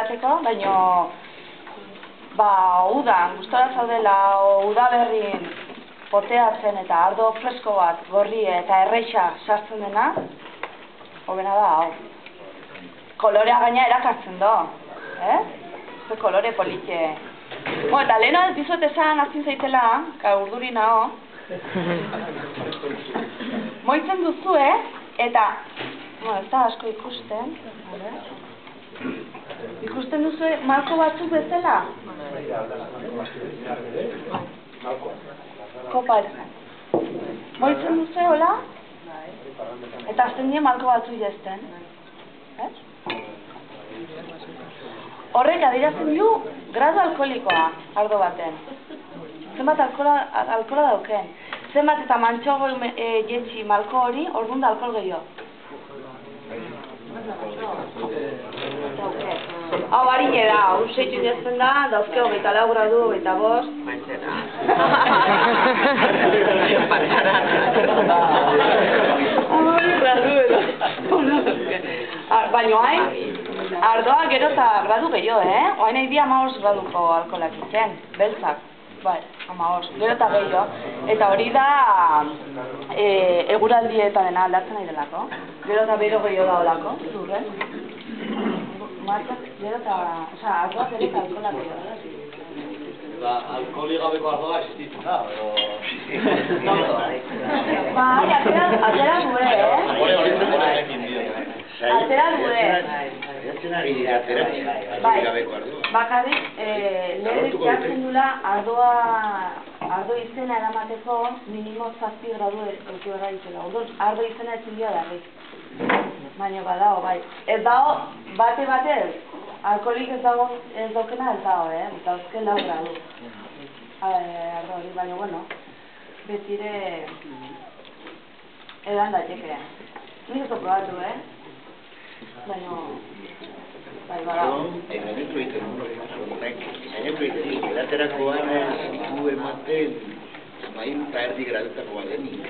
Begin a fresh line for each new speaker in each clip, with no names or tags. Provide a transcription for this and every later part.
edateko, baina udan, gustora zaudela, udaberrin poteatzen eta ardo fresko bat, gorri eta erreixa sartzen dena, hobena da, hau. Kolorea gaina erakartzen do, Ze kolore politxe. Eta leheno ez dizuet esan azin zaitela, urduri naho, moitzen duzue, eta, ez da asko ikusten, ikusten duzue malko batzuk bezala? Kopa ez. Moitzen duzue, hola? Eta azten dien malko batzuk jazten. Horrek adierazten du grado alkoholikoa ardo baten. Zenbat alkohola dauken. Zenbat eta mantxogo jetxi malko hori, orduan da alkohol gehiago. Hau harine da, hau seitu jazten da, dauzke 24 gradu, 25. Maitzera. Baina hain, ardoa gero eta gradu gehiago, Oain nahi di 15 graduko alkoholak itzen, beltzak. Bai, 15, gero eta gehiago. Eta hori da eguraldi eta dena aldatzen nahi delako. Gero eta bero gehiago da olako, zurren. Gero eta, ardoak ere eta alkoholak gehiago.
Alkoholi gabeko ardoa existitzen da, pero...
Bai, atera dure, Atera dure. Bakarrik, lehenik jartzen dula ardo izena eramateko minimo 7 gradu euki gara izela. Ardo izena ez zindia darrik. Baina badao, bai. Ez dago, batez, alkoholik ez daukena ez dago, Eta azken 4 gradu. Ardo hori, baina, bueno, betire edan daiteke. Nik ez probatu, Baina, bai, badao.
Gainetu egiten edaterakoan du ematen 13 gradutako badenik.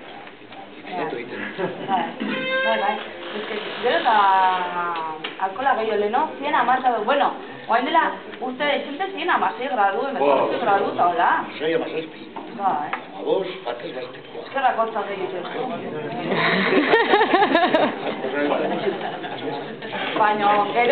Gainetu egiten.
Bai. Gero eta alkohola gehiago leheno, 100 amarta du. Bueno, oain dela, uste desente 100 16 gradu, 18 gradu eta hola.
6 amazazpi.
Bai.
Amabos, batez gazteko.
Eskerrak hortzak egiten. Baina, gero...